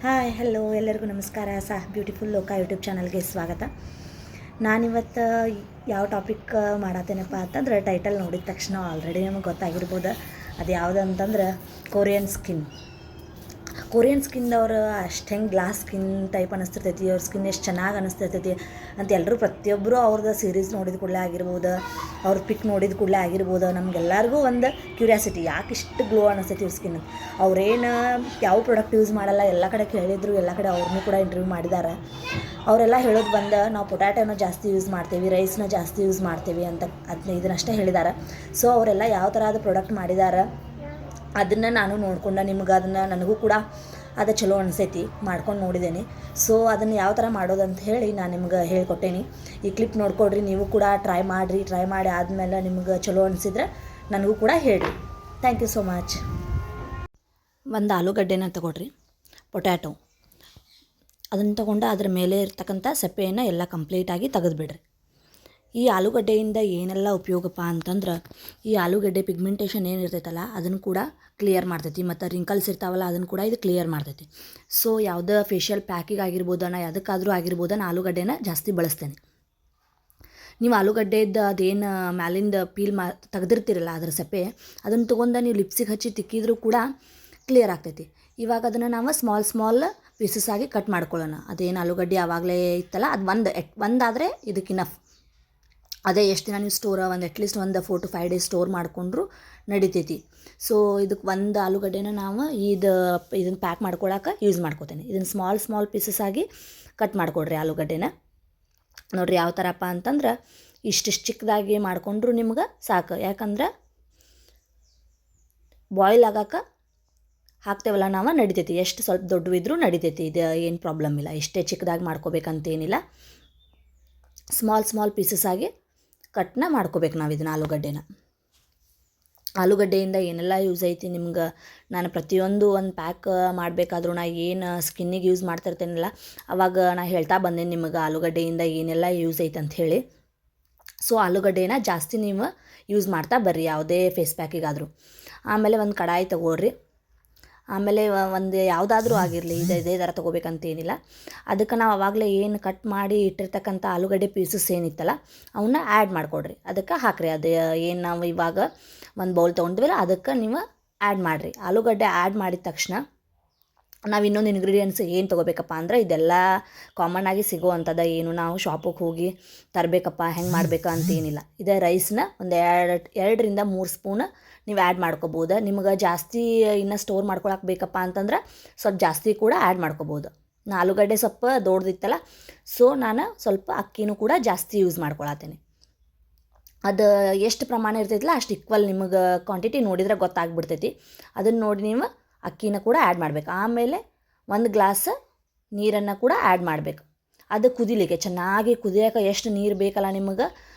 Hi hello ಎಲ್ಲರಿಗೂ ನಮಸ್ಕಾರ. Beautiful ಲೋಕ ಯೂಟ್ಯೂಬ್ ಚಾನಲ್ಗೆ ಸ್ವಾಗತ. ನಾನಿವತ್ತು ಯಾವ ಟಾಪಿಕ್ ಮಾಡತ್ತೇನಪ್ಪ ಅಂತಂದ್ರೆ ಟೈಟಲ್ ನೋಡಿದ ತಕ್ಷಣ ಆಲ್ರೆಡಿ ನಮಗೆ ಗೊತ್ತಾಗಿರ್ಬೋದು. ಅದು ಯಾವುದು ಅಂತಂದ್ರೆ ಕೊರಿಯನ್ ಸ್ಕಿನ್ದವ್ರು ಅಷ್ಟು ಹೆಂಗೆ ಗ್ಲಾಸ್ ಸ್ಕಿನ್ ಟೈಪ್ ಅನ್ನಿಸ್ತಿರ್ತೈತಿ, ಅವ್ರ ಸ್ಕಿನ್ ಎಷ್ಟು ಚೆನ್ನಾಗಿ ಅನ್ನಿಸ್ತಿರ್ತೈತಿ ಅಂತ ಎಲ್ಲರೂ ಪ್ರತಿಯೊಬ್ಬರು ಅವ್ರದ್ದು ಸೀರೀಸ್ ನೋಡಿದ ಕೂಡಲೇ ಆಗಿರ್ಬೋದು, ಅವ್ರ ಪಿಕ್ ನೋಡಿದ ಕೂಡಲೇ ಆಗಿರ್ಬೋದು, ನಮಗೆಲ್ಲರಿಗೂ ಒಂದು ಕ್ಯೂರಿಯಾಸಿಟಿ, ಯಾಕೆ ಇಷ್ಟು ಗ್ಲೋ ಅನ್ನಿಸ್ತೈತಿ ಇವ್ರ ಸ್ಕಿನ್. ಅವ್ರೇನು ಯಾವ ಪ್ರಾಡಕ್ಟ್ ಯೂಸ್ ಮಾಡಲ್ಲ, ಎಲ್ಲ ಕಡೆ ಕೇಳಿದ್ರು, ಎಲ್ಲ ಕಡೆ ಅವ್ರನ್ನೂ ಕೂಡ ಇಂಟರ್ವ್ಯೂ ಮಾಡಿದ್ದಾರೆ. ಅವರೆಲ್ಲ ಹೇಳೋದು ಬಂದು ನಾವು ಪೊಟ್ಯಾಟೋನ ಜಾಸ್ತಿ ಯೂಸ್ ಮಾಡ್ತೀವಿ, ರೈಸ್ನ ಜಾಸ್ತಿ ಯೂಸ್ ಮಾಡ್ತೀವಿ ಅಂತ ಇದನ್ನಷ್ಟೇ ಹೇಳಿದ್ದಾರೆ. ಸೊ ಅವರೆಲ್ಲ ಯಾವ ಥರದ ಪ್ರಾಡಕ್ಟ್ ಮಾಡಿದ್ದಾರೆ ಅದನ್ನು ನಾನು ನೋಡ್ಕೊಂಡು ಅದನ್ನು ನನಗೂ ಕೂಡ ಅದು ಚಲೋ ಅನಿಸೈತಿ, ಮಾಡ್ಕೊಂಡು ನೋಡಿದ್ದೇನೆ. ಸೊ ಅದನ್ನು ಯಾವ ಥರ ಮಾಡೋದಂತ ಹೇಳಿ ನಾನು ನಿಮ್ಗೆ ಹೇಳ್ಕೊಟ್ಟೇನಿ. ಈ ಕ್ಲಿಪ್ ನೋಡ್ಕೊಡ್ರಿ, ನೀವು ಕೂಡ ಟ್ರೈ ಮಾಡಿ ಆದಮೇಲೆ ನಿಮ್ಗೆ ಚಲೋ ಅನಿಸಿದ್ರೆ ನನಗೂ ಕೂಡ ಹೇಳಿ. Thank you so much. ಒಂದು ಆಲೂಗಡ್ಡೆನ ತಗೊಳ್ರಿ, ಪೊಟ್ಯಾಟೊ ಅದನ್ನು ತೊಗೊಂಡು ಅದ್ರ ಮೇಲೆ ಇರ್ತಕ್ಕಂಥ ಸಪ್ಪೆಯನ್ನು ಎಲ್ಲ ಕಂಪ್ಲೀಟಾಗಿ ತೆಗೆದುಬಿಡ್ರಿ. ಈ ಆಲೂಗಡ್ಡೆಯಿಂದ ಏನೆಲ್ಲ ಉಪಯೋಗಪ್ಪ ಅಂತಂದ್ರೆ, ಈ ಆಲೂಗಡ್ಡೆ ಪಿಗ್ಮೆಂಟೇಷನ್ ಏನಿರ್ತೈತಲ್ಲ ಅದನ್ನು ಕೂಡ ಕ್ಲಿಯರ್ ಮಾಡ್ತೈತಿ, ಮತ್ತು ರಿಂಕಲ್ಸ್ ಇರ್ತಾವಲ್ಲ ಅದನ್ನು ಕೂಡ ಇದು ಕ್ಲಿಯರ್ ಮಾಡ್ತೈತಿ. ಸೊ ಯಾವುದೇ ಫೇಶಿಯಲ್ ಪ್ಯಾಕಿಗೆ ಆಗಿರ್ಬೋದು, ಯಾವುದಕ್ಕಾದರೂ ಆಗಿರ್ಬೋದು, ನಾನು ಆಲೂಗಡ್ಡೆನ ಜಾಸ್ತಿ ಬಳಸ್ತೇನೆ. ನೀವು ಆಲೂಗಡ್ಡೆದ್ದು ಅದೇನು ಮ್ಯಾಲಿಂದ ಪೀಲ್ ತೆಗೆದಿರ್ತೀರಲ್ಲ ಅದರ ಸಪ್ಪೆ, ಅದನ್ನು ತೊಗೊಂಡು ನೀವು ಲಿಪ್ಸಿಗೆ ಹಚ್ಚಿ ತಿಕ್ಕಿದ್ರೂ ಕೂಡ ಕ್ಲಿಯರ್ ಆಗ್ತೈತಿ. ಇವಾಗ ಅದನ್ನು ನಾವು ಸ್ಮಾಲ್ ಪೀಸಸ್ ಆಗಿ ಕಟ್ ಮಾಡ್ಕೊಳ್ಳೋಣ. ಅದೇನು ಆಲೂಗಡ್ಡೆ ಆವಾಗಲೇ ಇತ್ತಲ್ಲ ಅದು ಒಂದಾದರೆ ಇದಕ್ಕೆ ಇನಫ್. ಅದೇ ಎಷ್ಟು ದಿನ ನೀವು ಅಟ್ಲೀಸ್ಟ್ ಒಂದು 4 to 5 days ಸ್ಟೋರ್ ಮಾಡಿಕೊಂಡ್ರು ನಡಿತೈತಿ. ಸೊ ಇದಕ್ಕೆ ಒಂದು ಆಲೂಗಡ್ಡೆನ ನಾವು ಇದನ್ನು ಪ್ಯಾಕ್ ಮಾಡ್ಕೊಳಕ್ಕೆ ಯೂಸ್ ಮಾಡ್ಕೋತೇನೆ. ಇದನ್ನು ಸ್ಮಾಲ್ ಪೀಸಸ್ ಆಗಿ ಕಟ್ ಮಾಡಿಕೊಡ್ರಿ ಆಲೂಗಡ್ಡೆನ. ನೋಡಿರಿ ಯಾವ ಥರಪ್ಪ ಅಂತಂದ್ರೆ ಇಷ್ಟಿಷ್ಟು ಚಿಕ್ಕದಾಗಿ ಮಾಡಿಕೊಂಡ್ರು ನಿಮ್ಗೆ ಸಾಕು. ಯಾಕಂದ್ರೆ ಬಾಯ್ಲ್ ಆಗಾಕ ಹಾಕ್ತೇವಲ್ಲ ನಾವು, ನಡಿತೈತಿ. ಎಷ್ಟು ಸ್ವಲ್ಪ ದೊಡ್ಡವಿದ್ರೂ ನಡಿತೈತಿ, ಇದು ಏನು ಪ್ರಾಬ್ಲಮ್ ಇಲ್ಲ. ಎಷ್ಟೇ ಚಿಕ್ಕದಾಗಿ ಮಾಡ್ಕೋಬೇಕಂತೇನಿಲ್ಲ. ಸ್ಮಾಲ್ ಪೀಸಸ್ ಆಗಿ ಕಟ್ನ ಮಾಡ್ಕೋಬೇಕು ನಾವು ಇದನ್ನು ಆಲೂಗಡ್ಡೆಯಿಂದ ಏನೆಲ್ಲ ಯೂಸ್ ಐತಿ ನಿಮ್ಗೆ. ನಾನು ಪ್ರತಿಯೊಂದು ಒಂದು ಪ್ಯಾಕ್ ಮಾಡಬೇಕಾದ್ರೂ ನಾ ಏನು ಸ್ಕಿನ್ನಿಗೆ ಯೂಸ್ ಮಾಡ್ತಿರ್ತೇನಲ್ಲ ಅವಾಗ ನಾನು ಹೇಳ್ತಾ ಬಂದೇನೆ ನಿಮಗೆ ಆಲೂಗಡ್ಡೆಯಿಂದ ಏನೆಲ್ಲ ಯೂಸ್ ಐತೆ ಅಂತ ಹೇಳಿ. ಸೊ ಆಲೂಗಡ್ಡೆನ ಜಾಸ್ತಿ ನೀವು ಯೂಸ್ ಮಾಡ್ತಾ ಬರ್ರಿ ಯಾವುದೇ ಫೇಸ್ ಪ್ಯಾಕಿಗಾದರೂ. ಆಮೇಲೆ ಒಂದು ಕಡಾಯಿ ತಗೋರಿ. ಆಮೇಲೆ ಒಂದು ಯಾವುದಾದ್ರೂ ಆಗಿರಲಿ, ಇದೇ ಥರ ತೊಗೋಬೇಕಂತೇನಿಲ್ಲ. ಅದಕ್ಕೆ ನಾವು ಆವಾಗಲೇ ಏನು ಕಟ್ ಮಾಡಿ ಇಟ್ಟಿರ್ತಕ್ಕಂಥ ಆಲೂಗಡ್ಡೆ ಪೀಸಸ್ ಏನಿತ್ತಲ್ಲ ಅವನ್ನ ಆ್ಯಡ್ ಮಾಡಿಕೊಡ್ರಿ. ಅದಕ್ಕೆ ಹಾಕಿರಿ. ಅದು ಏನು ನಾವು ಇವಾಗ ಒಂದು ಬೌಲ್ ತೊಗೊಂಡ್ವಲ್ಲ ಅದಕ್ಕೆ ನೀವು ಆ್ಯಡ್ ಮಾಡಿರಿ. ಆಲೂಗಡ್ಡೆ ಆ್ಯಡ್ ಮಾಡಿದ ತಕ್ಷಣ ನಾವು ಇನ್ನೊಂದು ಇಂಗ್ರೀಡಿಯೆಂಟ್ಸ್ ಏನು ತೊಗೋಬೇಕಪ್ಪ ಅಂದ್ರೆ, ಇದೆಲ್ಲ ಕಾಮನ್ ಆಗಿ ಸಿಗೋವಂಥದ್ದು, ಏನು ನಾವು ಶಾಪಿಗೆ ಹೋಗಿ ತರಬೇಕಪ್ಪ ಹೆಂಗೆ ಮಾಡಬೇಕು ಅಂತೇನಿಲ್ಲ. ಇದೇ ರೈಸ್ನ ಒಂದು 2ರಿಂದ 3 ಸ್ಪೂನ್ ನೀವು ಆ್ಯಡ್ ಮಾಡ್ಕೋಬೋದು. ನಿಮ್ಗೆ ಜಾಸ್ತಿ ಇನ್ನೂ ಸ್ಟೋರ್ ಮಾಡ್ಕೊಳಕ್ಕೆ ಬೇಕಪ್ಪ ಅಂತಂದ್ರೆ ಸ್ವಲ್ಪ ಜಾಸ್ತಿ ಕೂಡ ಆ್ಯಡ್ ಮಾಡ್ಕೋಬೋದು. ಆಲೂಗಡ್ಡೆ ಸ್ವಲ್ಪ ದೊಡ್ಡದಿತ್ತಲ್ಲ, ಸೊ ನಾನು ಸ್ವಲ್ಪ ಅಕ್ಕಿನೂ ಕೂಡ ಜಾಸ್ತಿ ಯೂಸ್ ಮಾಡ್ಕೊಳತ್ತೇನೆ. ಅದು ಎಷ್ಟು ಪ್ರಮಾಣ ಇರ್ತೈತಿಲ್ಲ ಅಷ್ಟು ಈಕ್ವಲ್ ನಿಮಗೆ ಕ್ವಾಂಟಿಟಿ ನೋಡಿದ್ರೆ ಗೊತ್ತಾಗ್ಬಿಡ್ತೈತಿ. ಅದನ್ನು ನೋಡಿ ನೀವು ಅಕ್ಕಿನ ಕೂಡ ಆ್ಯಡ್ ಮಾಡಬೇಕು. ಆಮೇಲೆ 1 ಗ್ಲಾಸ್ ನೀರನ್ನು ಕೂಡ ಆ್ಯಡ್ ಮಾಡಬೇಕು. ಅದು ಕುದಿಲಿಕ್ಕೆ ಚೆನ್ನಾಗಿ ಕುದಿಯೋಕೆ ಎಷ್ಟು ನೀರು ಬೇಕಲ್ಲ ನಿಮಗೆ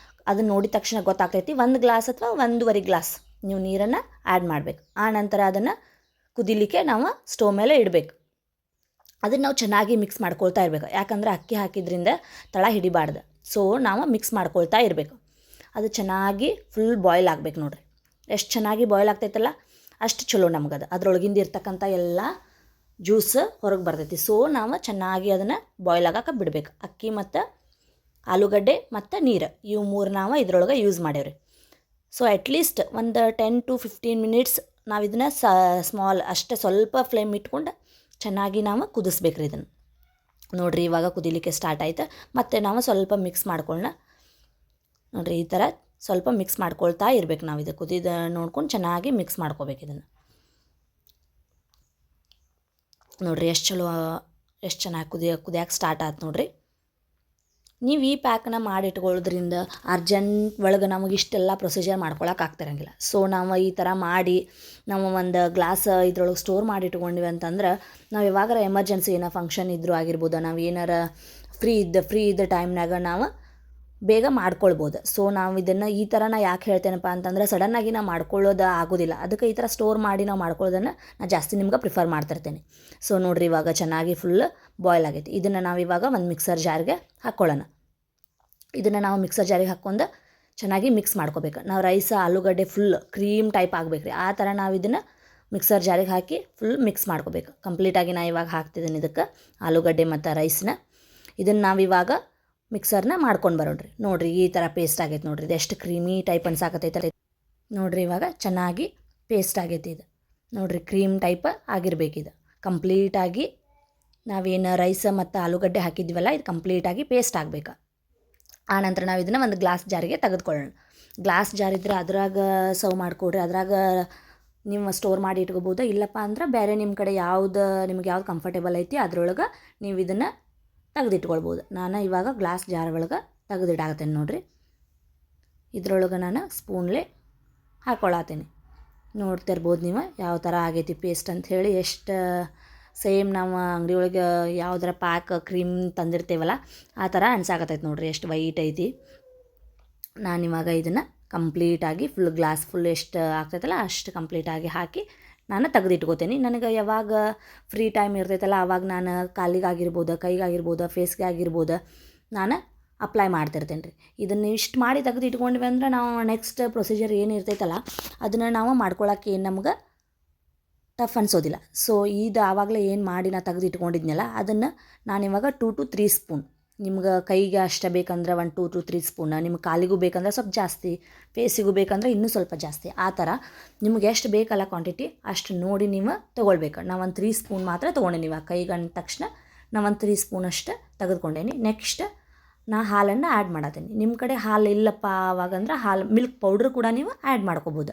ಅದನ್ನು ನೋಡಿದ ತಕ್ಷಣ ಗೊತ್ತಾಗ್ತೈತಿ. 1 ಗ್ಲಾಸ್ ಅಥವಾ 1.5 ಗ್ಲಾಸ್ ನೀವು ನೀರನ್ನು ಆ್ಯಡ್ ಮಾಡಬೇಕು. ಆ ನಂತರ ಅದನ್ನು ಕುದಿಲಿಕ್ಕೆ ನಾವು ಸ್ಟವ್ ಮೇಲೆ ಇಡಬೇಕು. ಅದನ್ನು ನಾವು ಚೆನ್ನಾಗಿ ಮಿಕ್ಸ್ ಮಾಡ್ಕೊಳ್ತಾ ಇರಬೇಕು. ಯಾಕಂದರೆ ಅಕ್ಕಿ ಹಾಕಿದ್ರಿಂದ ತಳ ಹಿಡಿಬಾರ್ದು. ಸೊ ನಾವು ಮಿಕ್ಸ್ ಮಾಡ್ಕೊಳ್ತಾ ಇರಬೇಕು. ಅದು ಚೆನ್ನಾಗಿ ಫುಲ್ ಬಾಯ್ಲ್ ಆಗಬೇಕು. ನೋಡಿರಿ ಎಷ್ಟು ಚೆನ್ನಾಗಿ ಬಾಯ್ಲ್ ಆಗ್ತೈತಲ್ಲ ಅಷ್ಟು ಚಲೋ ನಮಗದು. ಅದರೊಳಗಿಂದ ಇರ್ತಕ್ಕಂಥ ಎಲ್ಲ ಜ್ಯೂಸ್ ಹೊರಗೆ ಬರ್ತೈತಿ. ಸೊ ನಾವು ಚೆನ್ನಾಗಿ ಅದನ್ನು ಬಾಯ್ಲ್ ಆಗಕ್ಕೆ ಬಿಡಬೇಕು. ಅಕ್ಕಿ ಮತ್ತು ಆಲೂಗಡ್ಡೆ ಮತ್ತು ನೀರು ಇವು 3 ನಾವು ಇದ್ರೊಳಗೆ ಯೂಸ್ ಮಾಡೇವ್ರಿ. ಸೊ ಅಟ್ಲೀಸ್ಟ್ ಒಂದು 10 to 15 minutes ನಾವು ಇದನ್ನು ಸ್ಮಾಲ್ ಅಷ್ಟೇ ಸ್ವಲ್ಪ ಫ್ಲೇಮ್ ಇಟ್ಕೊಂಡು ಚೆನ್ನಾಗಿ ನಾವು ಕುದಿಸ್ಬೇಕ್ರಿ ಇದನ್ನು. ನೋಡಿರಿ ಇವಾಗ ಕುದಿಲಿಕ್ಕೆ ಸ್ಟಾರ್ಟ್ ಆಯ್ತು. ಮತ್ತು ನಾವು ಸ್ವಲ್ಪ ಮಿಕ್ಸ್ ಮಾಡ್ಕೊಳ್ಳೋಣ. ನೋಡಿರಿ ಈ ಥರ ಸ್ವಲ್ಪ ಮಿಕ್ಸ್ ಮಾಡ್ಕೊಳ್ತಾ ಇರ್ಬೇಕು. ನಾವು ಇದು ಕುದಿದ ನೋಡ್ಕೊಂಡು ಚೆನ್ನಾಗಿ ಮಿಕ್ಸ್ ಮಾಡ್ಕೋಬೇಕು ಇದನ್ನು. ನೋಡಿರಿ ಎಷ್ಟು ಚೆನ್ನಾಗಿ ಕುದಿಯೋಕೆ ಸ್ಟಾರ್ಟ್ ಆಯ್ತು. ನೋಡಿರಿ ನೀವು ಈ ಪ್ಯಾಕನ್ನ ಮಾಡಿಟ್ಕೊಳ್ಳೋದ್ರಿಂದ ಅರ್ಜೆಂಟ್ ಒಳಗೆ ನಮಗೆ ಇಷ್ಟೆಲ್ಲ ಪ್ರೊಸೀಜರ್ ಮಾಡ್ಕೊಳಕ್ಕೆ ಆಗ್ತಿರಂಗಿಲ್ಲ. ಸೊ ನಾವು ಈ ಥರ ಮಾಡಿ ನಾವು ಒಂದು ಗ್ಲಾಸ್ ಇದ್ರೊಳಗೆ ಸ್ಟೋರ್ ಮಾಡಿ ಇಟ್ಕೊಂಡಿವಿ ಅಂತಂದ್ರೆ ನಾವು ಯಾವಾಗಾರ ಎಮರ್ಜೆನ್ಸಿ ಏನೋ ಫಂಕ್ಷನ್ ಇದ್ದರೂ ಆಗಿರ್ಬೋದು, ನಾವು ಏನಾರ ಫ್ರೀ ಇದ್ದ ಟೈಮ್ನಾಗ ನಾವು ಬೇಗ ಮಾಡ್ಕೊಳ್ಬೋದು. ಸೊ ನಾವು ಇದನ್ನು ಈ ಥರ ಯಾಕೆ ಹೇಳ್ತೇನಪ್ಪ ಅಂತಂದ್ರೆ ಸಡನ್ನಾಗಿ ನಾವು ಮಾಡ್ಕೊಳ್ಳೋದು ಆಗೋದಿಲ್ಲ. ಅದಕ್ಕೆ ಈ ಥರ ಸ್ಟೋರ್ ಮಾಡಿ ನಾವು ಮಾಡ್ಕೊಳ್ಳೋದನ್ನು ನಾನು ಜಾಸ್ತಿ ನಿಮ್ಗೆ ಪ್ರಿಫರ್ ಮಾಡ್ತಿರ್ತೇನೆ. ಸೊ ನೋಡಿರಿ ಇವಾಗ ಚೆನ್ನಾಗಿ ಫುಲ್ ಬಾಯ್ಲ್ ಆಗೈತಿ. ಇದನ್ನು ನಾವು ಇವಾಗ ಒಂದು ಮಿಕ್ಸರ್ ಜಾರ್ಗೆ ಹಾಕ್ಕೊಳ್ಳೋಣ. ಇದನ್ನು ನಾವು ಮಿಕ್ಸರ್ ಜಾರಿಗೆ ಹಾಕ್ಕೊಂಡು ಚೆನ್ನಾಗಿ ಮಿಕ್ಸ್ ಮಾಡ್ಕೋಬೇಕು. ನಾವು ರೈಸ್ ಆಲೂಗಡ್ಡೆ ಫುಲ್ ಕ್ರೀಮ್ ಟೈಪ್ ಆಗಬೇಕ್ರಿ. ಆ ಥರ ನಾವು ಇದನ್ನು ಮಿಕ್ಸರ್ ಜಾರಿಗೆ ಹಾಕಿ ಫುಲ್ ಮಿಕ್ಸ್ ಮಾಡ್ಕೋಬೇಕು. ಕಂಪ್ಲೀಟಾಗಿ ನಾನು ಇವಾಗ ಹಾಕ್ತಿದ್ದೀನಿ ಇದಕ್ಕೆ ಆಲೂಗಡ್ಡೆ ಮತ್ತು ರೈಸ್ನ. ಇದನ್ನು ನಾವಿವಾಗ ಮಿಕ್ಸರ್ನ ಮಾಡ್ಕೊಂಡು ಬರೋಣ್ರಿ. ನೋಡಿರಿ ಈ ಥರ ಪೇಸ್ಟ್ ಆಗೈತೆ ನೋಡಿರಿ. ಇದು ಎಷ್ಟು ಕ್ರೀಮಿ ಟೈಪ್ ಅನ್ಸಾಕತ್ತೈತಲ್ಲ ನೋಡಿರಿ. ಇವಾಗ ಚೆನ್ನಾಗಿ ಪೇಸ್ಟ್ ಆಗೈತಿ ಇದು ನೋಡಿರಿ. ಕ್ರೀಮ್ ಟೈಪ್ ಆಗಿರ್ಬೇಕಿದು. ಕಂಪ್ಲೀಟಾಗಿ ನಾವೇನು ರೈಸ್ ಮತ್ತು ಆಲೂಗಡ್ಡೆ ಹಾಕಿದ್ವಲ್ಲ ಇದು ಕಂಪ್ಲೀಟಾಗಿ ಪೇಸ್ಟ್ ಆಗಬೇಕು. ಆನಂತರ ನಾವು ಇದನ್ನು ಒಂದು ಗ್ಲಾಸ್ ಜಾರಿಗೆ ತೆಗೆದುಕೊಳ್ಳೋಣ. ಗ್ಲಾಸ್ ಜಾರ್ ಇದ್ದರೆ ಅದ್ರಾಗ ಸರ್ವ್ ಮಾಡಿಕೊಡ್ರಿ. ಅದ್ರಾಗ ನೀವು ಸ್ಟೋರ್ ಮಾಡಿ ಇಟ್ಕೋಬೋದು. ಇಲ್ಲಪ್ಪ ಅಂದ್ರೆ ಬೇರೆ ನಿಮ್ಮ ಕಡೆ ನಿಮ್ಗೆ ಯಾವ್ದು ಕಂಫರ್ಟೇಬಲ್ ಐತಿ ಅದ್ರೊಳಗೆ ನೀವು ಇದನ್ನು ತೆಗೆದಿಟ್ಕೊಳ್ಬೋದು. ನಾನು ಇವಾಗ ಗ್ಲಾಸ್ ಜಾರ್ ಒಳಗೆ ತೆಗೆದಿಡಾಕತ್ತೇನೆ ನೋಡಿರಿ. ಇದ್ರೊಳಗೆ ನಾನು ಸ್ಪೂನ್ಲೆ ಹಾಕ್ಕೊಳತ್ತೀನಿ. ನೋಡ್ತಿರ್ಬೋದು ನೀವು ಯಾವ ಥರ ಆಗೈತಿ ಪೇಸ್ಟ್ ಅಂಥೇಳಿ. ಎಷ್ಟು ಸೇಮ್ ನಾವು ಅಂಗಡಿ ಒಳಗೆ ಯಾವುದರ ಪ್ಯಾಕ್ ಕ್ರೀಮ್ ತಂದಿರ್ತೇವಲ್ಲ ಆ ಥರ ಅನ್ಸಾಕತ್ತೈತೆ ನೋಡಿರಿ. ಎಷ್ಟು ವೈಟ್ ಐತಿ. ನಾನಿವಾಗ ಇದನ್ನು ಕಂಪ್ಲೀಟಾಗಿ ಫುಲ್ ಗ್ಲಾಸ್ ಫುಲ್ ಎಷ್ಟು ಆಗ್ತೈತಲ್ಲ ಅಷ್ಟು ಕಂಪ್ಲೀಟಾಗಿ ಹಾಕಿ ನಾನು ತೆಗೆದಿಟ್ಕೋತೀನಿ. ನನಗೆ ಯಾವಾಗ ಫ್ರೀ ಟೈಮ್ ಇರ್ತೈತಲ್ಲ ಆವಾಗ ನಾನು ಕಾಲಿಗಾಗಿರ್ಬೋದು, ಕೈಗಾಗಿರ್ಬೋದು, ಫೇಸ್ಗೆ ಆಗಿರ್ಬೋದು ನಾನು ಅಪ್ಲೈ ಮಾಡ್ತಿರ್ತೇನೆ ರೀ. ಇದನ್ನು ಇಷ್ಟು ಮಾಡಿ ತೆಗೆದು ಇಟ್ಕೊಂಡ್ವಿ ಅಂದ್ರೆ ನಾವು ನೆಕ್ಸ್ಟ್ ಪ್ರೊಸೀಜರ್ ಏನು ಇರ್ತೈತಲ್ಲ ಅದನ್ನು ನಾವು ಮಾಡ್ಕೊಳಕ್ಕೆ ಏನು ನಮ್ಗೆ ಟಫ್ ಅನ್ಸೋದಿಲ್ಲ. ಸೊ ಇದು ಆವಾಗಲೇ ಏನು ಮಾಡಿ ನಾನು ತೆಗೆದು ಇಟ್ಕೊಂಡಿದ್ನಲ್ಲ ಅದನ್ನು ನಾನಿವಾಗ 2 to 3 ಸ್ಪೂನ್, ನಿಮ್ಗೆ ಕೈಗೆ ಅಷ್ಟೇ ಬೇಕಂದ್ರೆ 1 2 to 3 ಸ್ಪೂನ್, ನಿಮ್ಗೆ ಕಾಲಿಗೂ ಬೇಕಂದ್ರೆ ಸ್ವಲ್ಪ ಜಾಸ್ತಿ, ಫೇಸಿಗೂ ಬೇಕಂದ್ರೆ ಇನ್ನೂ ಸ್ವಲ್ಪ ಜಾಸ್ತಿ, ಆ ಥರ ನಿಮ್ಗೆ ಎಷ್ಟು ಬೇಕಲ್ಲ ಕ್ವಾಂಟಿಟಿ ಅಷ್ಟು ನೋಡಿ ನೀವು ತೊಗೊಳ್ಬೇಕು. ನಾವು ಒಂದು 3 ಸ್ಪೂನ್ ಮಾತ್ರ ತೊಗೊಂಡೇನಿ. ಇವಾಗ ಕೈಗೆ ಅಂದ ತಕ್ಷಣ ನಾವು ಒಂದು 3 ಸ್ಪೂನ್ ಅಷ್ಟು ತೆಗೆದುಕೊಂಡೇನಿ. ನೆಕ್ಸ್ಟ್ ನಾ ಹಾಲನ್ನು ಆ್ಯಡ್ ಮಾಡತ್ತೀನಿ. ನಿಮ್ಮ ಕಡೆ ಹಾಲು ಇಲ್ಲಪ್ಪ ಆವಾಗಂದ್ರೆ ಮಿಲ್ಕ್ ಪೌಡ್ರ್ ಕೂಡ ನೀವು ಆ್ಯಡ್ ಮಾಡ್ಕೋಬೋದು.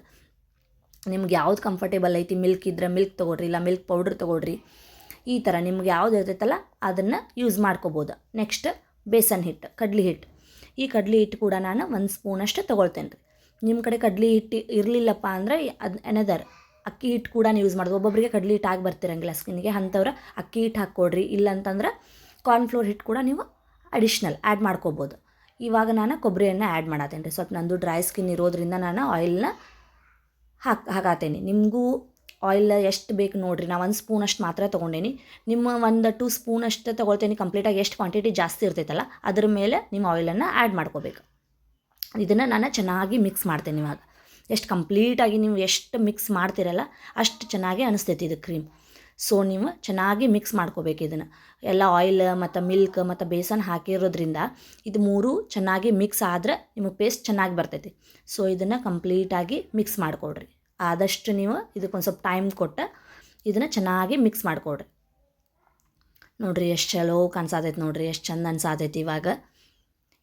ನಿಮ್ಗೆ ಯಾವ್ದು ಕಂಫರ್ಟೇಬಲ್ ಐತಿ, ಮಿಲ್ಕ್ ಇದ್ದರೆ ಮಿಲ್ಕ್ ತೊಗೊಳ್ರಿ, ಇಲ್ಲ ಮಿಲ್ಕ್ ಪೌಡ್ರ್ ತೊಗೊಳ್ರಿ. ಈ ಥರ ನಿಮ್ಗೆ ಯಾವ್ದು ಇರ್ತೈತಲ್ಲ ಅದನ್ನು ಯೂಸ್ ಮಾಡ್ಕೋಬೋದು. ನೆಕ್ಸ್ಟ್ ಬೇಸನ್ ಹಿಟ್ಟು, ಕಡ್ಲಿ ಹಿಟ್ಟು. ಈ ಕಡ್ಲಿ ಹಿಟ್ಟು ಕೂಡ ನಾನು 1 ಸ್ಪೂನಷ್ಟು ತೊಗೊಳ್ತೇನೆ ರೀ. ನಿಮ್ಮ ಕಡೆ ಕಡ್ಲಿ ಹಿಟ್ಟು ಇರಲಿಲ್ಲಪ್ಪ ಅಂದರೆ ಅದು ಅಕ್ಕಿ ಹಿಟ್ಟು ಕೂಡ ಯೂಸ್ ಮಾಡೋದು. ಒಬ್ಬೊಬ್ಬರಿಗೆ ಕಡ್ಲಿ ಹಿಟ್ಟು ಆಗಿ ಬರ್ತಿರಂಗಿಲ್ಲ ಸ್ಕಿನ್ನಿಗೆ, ಅಂಥವ್ರು ಅಕ್ಕಿ ಹಿಟ್ಟು ಹಾಕ್ಕೊಡ್ರಿ. ಇಲ್ಲಂತಂದ್ರೆ ಕಾರ್ನ್ಫ್ಲೋರ್ ಹಿಟ್ಟು ಕೂಡ ನೀವು ಅಡಿಷ್ನಲ್ ಆ್ಯಡ್ ಮಾಡ್ಕೋಬೋದು. ಇವಾಗ ನಾನು ಕೊಬ್ಬರಿ ಎಣ್ಣೆ ಆ್ಯಡ್ ಮಾಡತ್ತೇನೆ ರೀ. ಸ್ವಲ್ಪ ನಂದು ಡ್ರೈ ಸ್ಕಿನ್ ಇರೋದ್ರಿಂದ ನಾನು ಆಯಿಲ್ನ ಹಾಕತ್ತೇನೆ. ನಿಮಗೂ ಆಯಿಲ್ ಎಷ್ಟು ಬೇಕು ನೋಡಿರಿ. ನಾನು 1 ಸ್ಪೂನಷ್ಟು ಮಾತ್ರ ತೊಗೊಂಡೇನಿ. ನಿಮ್ಮ 1-2 ಸ್ಪೂನಷ್ಟು ತೊಗೊಳ್ತೇನೆ. ಕಂಪ್ಲೀಟಾಗಿ ಎಷ್ಟು ಕ್ವಾಂಟಿಟಿ ಜಾಸ್ತಿ ಇರ್ತೈತಲ್ಲ ಅದ್ರ ಮೇಲೆ ನಿಮ್ಮ ಆಯಿಲನ್ನು ಆ್ಯಡ್ ಮಾಡ್ಕೋಬೇಕು. ಇದನ್ನು ನಾನು ಚೆನ್ನಾಗಿ ಮಿಕ್ಸ್ ಮಾಡ್ತೇನೆ. ಇವಾಗ ಎಷ್ಟು ಕಂಪ್ಲೀಟಾಗಿ ನೀವು ಎಷ್ಟು ಮಿಕ್ಸ್ ಮಾಡ್ತೀರಲ್ಲ ಅಷ್ಟು ಚೆನ್ನಾಗಿ ಅನಿಸ್ತೈತಿ ಇದು ಕ್ರೀಮ್. ಸೊ ನೀವು ಚೆನ್ನಾಗಿ ಮಿಕ್ಸ್ ಮಾಡ್ಕೋಬೇಕು. ಇದನ್ನು ಎಲ್ಲ ಆಯಿಲ್ ಮತ್ತು ಮಿಲ್ಕ್ ಮತ್ತು ಬೇಸನ್ ಹಾಕಿರೋದ್ರಿಂದ ಇದು 3 ಚೆನ್ನಾಗಿ ಮಿಕ್ಸ್ ಆದರೆ ನಿಮಗೆ ಪೇಸ್ಟ್ ಚೆನ್ನಾಗಿ ಬರ್ತೈತಿ. ಸೊ ಇದನ್ನು ಕಂಪ್ಲೀಟಾಗಿ ಮಿಕ್ಸ್ ಮಾಡಿಕೊಡ್ರಿ. ಆದಷ್ಟು ನೀವು ಇದಕ್ಕೊಂದು ಸ್ವಲ್ಪ ಟೈಮ್ ಕೊಟ್ಟು ಇದನ್ನು ಚೆನ್ನಾಗಿ ಮಿಕ್ಸ್ ಮಾಡಿಕೊಡ್ರಿ. ನೋಡಿರಿ ಎಷ್ಟು ಚಲೋ ಕಾಣಿಸಾತೈತಿ ನೋಡಿರಿ, ಎಷ್ಟು ಚಂದ ಅನ್ಸಾತೈತಿ. ಇವಾಗ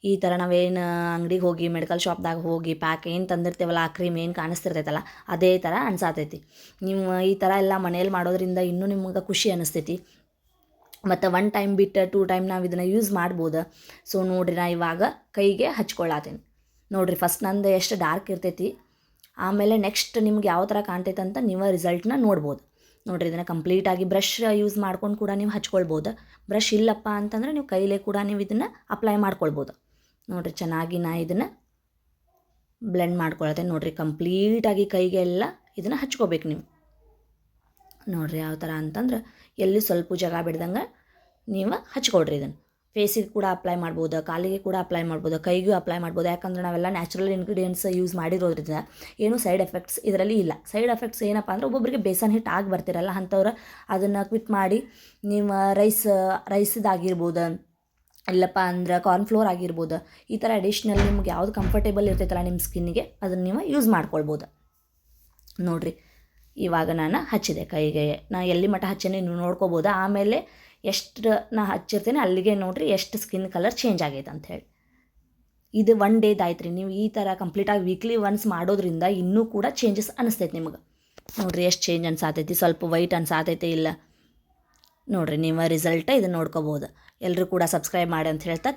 ಈ ಥರ ನಾವೇನು ಅಂಗಡಿಗೆ ಹೋಗಿ ಮೆಡಿಕಲ್ ಶಾಪ್ದಾಗ ಹೋಗಿ ಪ್ಯಾಕ್ ಏನು ತಂದಿರ್ತೇವಲ್ಲ ಆ ಕ್ರೀಮ್ ಏನು ಕಾಣಿಸ್ತಿರ್ತೈತಲ್ಲ ಅದೇ ಥರ ಅನ್ಸಾತೈತಿ. ನೀವು ಈ ಥರ ಎಲ್ಲ ಮನೇಲಿ ಮಾಡೋದ್ರಿಂದ ಇನ್ನೂ ನಿಮ್ಗೆ ಖುಷಿ ಅನ್ನಿಸ್ತೈತಿ. ಮತ್ತು 1 ಟೈಮ್ ಬಿಟ್ಟು 2 ಟೈಮ್ ನಾವು ಇದನ್ನು ಯೂಸ್ ಮಾಡ್ಬೋದು. ಸೊ ನೋಡಿರಿ ನಾ ಇವಾಗ ಕೈಗೆ ಹಚ್ಕೊಳತ್ತೀನಿ. ನೋಡಿರಿ ಫಸ್ಟ್ ನಂದು ಎಷ್ಟು ಡಾರ್ಕ್ ಇರ್ತೈತಿ, ಆಮೇಲೆ ನೆಕ್ಸ್ಟ್ ನಿಮ್ಗೆ ಯಾವ ಥರ ಕಾಣ್ತೈತೆ ಅಂತ ನೀವು ರಿಸಲ್ಟ್ನ ನೋಡ್ಬೋದು. ನೋಡಿರಿ ಇದನ್ನು ಕಂಪ್ಲೀಟಾಗಿ ಬ್ರಷ್ ಯೂಸ್ ಮಾಡ್ಕೊಂಡು ಕೂಡ ನೀವು ಹಚ್ಕೊಳ್ಬೋದು. ಬ್ರಷ್ ಇಲ್ಲಪ್ಪ ಅಂತಂದರೆ ನೀವು ಕೈಲೇ ಕೂಡ ನೀವು ಇದನ್ನು ಅಪ್ಲೈ ಮಾಡ್ಕೊಳ್ಬೋದು. ನೋಡಿರಿ ಚೆನ್ನಾಗಿ ನಾ ಇದನ್ನು ಬ್ಲೆಂಡ್ ಮಾಡ್ಕೊಳತ್ತೆ. ನೋಡಿರಿ ಕಂಪ್ಲೀಟಾಗಿ ಕೈಗೆಲ್ಲ ಇದನ್ನು ಹಚ್ಕೋಬೇಕು ನೀವು. ನೋಡಿರಿ ಯಾವ ಥರ ಅಂತಂದ್ರೆ ಎಲ್ಲಿ ಸ್ವಲ್ಪ ಜಾಗ ಬಿಡ್ದಂಗೆ ನೀವು ಹಚ್ಕೊಳ್ರಿ. ಇದನ್ನು ಫೇಸಿಗೆ ಕೂಡ ಅಪ್ಲೈ ಮಾಡ್ಬೋದು, ಕಾಲಿಗೆ ಕೂಡ ಅಪ್ಲೈ ಮಾಡ್ಬೋದು, ಕೈಗೂ ಅಪ್ಲೈ ಮಾಡ್ಬೋದು. ಯಾಕಂದ್ರೆ ನಾವೆಲ್ಲ ನ್ಯಾಚುರಲ್ ಇಂಗ್ರೀಡಿಯೆಂಟ್ಸ್ ಯೂಸ್ ಮಾಡಿರೋದ್ರಿಂದ ಏನೂ ಸೈಡ್ ಎಫೆಕ್ಟ್ಸ್ ಇದರಲ್ಲಿ ಇಲ್ಲ. ಸೈಡ್ ಎಫೆಕ್ಟ್ಸ್ ಏನಪ್ಪ ಅಂದರೆ ಒಬ್ಬೊಬ್ಬರಿಗೆ ಬೇಸನ್ ಹಿಟ್ಟು ಆಗಿ ಬರ್ತಿರಲ್ಲ ಅಂಥವ್ರು ಅದನ್ನು ಕ್ವಿಟ್ ಮಾಡಿ ನೀವು ರೈಸ್ದಾಗಿರ್ಬೋದು, ಇಲ್ಲಪ್ಪ ಅಂದ್ರೆ ಕಾರ್ನ್ಫ್ಲೋರ್ ಆಗಿರ್ಬೋದು, ಈ ಥರ ಅಡಿಷ್ನಲ್ ನಿಮ್ಗೆ ಯಾವ್ದು ಕಂಫರ್ಟೇಬಲ್ ಇರ್ತೈತಲ್ಲ ನಿಮ್ಮ ಸ್ಕಿನ್ನಿಗೆ ಅದನ್ನು ನೀವು ಯೂಸ್ ಮಾಡ್ಕೊಳ್ಬೋದು. ನೋಡಿರಿ ಇವಾಗ ನಾನು ಹಚ್ಚಿದೆ ಕೈಗೆ. ನಾನು ಎಲ್ಲಿ ಮಟ್ಟ ಹಚ್ಚೇನೆ ನೀವು ನೋಡ್ಕೋಬೋದು. ಆಮೇಲೆ ಎಷ್ಟು ನಾ ಹಚ್ಚಿರ್ತೇನೆ ಅಲ್ಲಿಗೆ ನೋಡಿರಿ ಎಷ್ಟು ಸ್ಕಿನ್ ಕಲರ್ ಚೇಂಜ್ ಆಗೈತೆ ಅಂಥೇಳಿ. ಇದು 1 ಡೇದಾಯ್ತು ರೀ. ನೀವು ಈ ಥರ ಕಂಪ್ಲೀಟಾಗಿ ವೀಕ್ಲಿ ಒನ್ಸ್ ಮಾಡೋದ್ರಿಂದ ಇನ್ನೂ ಕೂಡ ಚೇಂಜಸ್ ಅನಿಸ್ತೈತೆ ನಿಮ್ಗೆ. ನೋಡಿರಿ ಎಷ್ಟು ಚೇಂಜ್ ಅನ್ಸಾತೈತಿ, ಸ್ವಲ್ಪ ವೈಟ್ ಅನ್ಸಾತೈತೆ ಇಲ್ಲ. ನೋಡಿರಿ ನೀವು ರಿಸಲ್ಟ ಇದನ್ನು ನೋಡ್ಕೋಬೋದು. ಎಲ್ಲರೂ ಕೂಡ ಸಬ್ಸ್ಕ್ರೈಬ್ ಮಾಡಿ ಅಂತ ಹೇಳ್ತಾ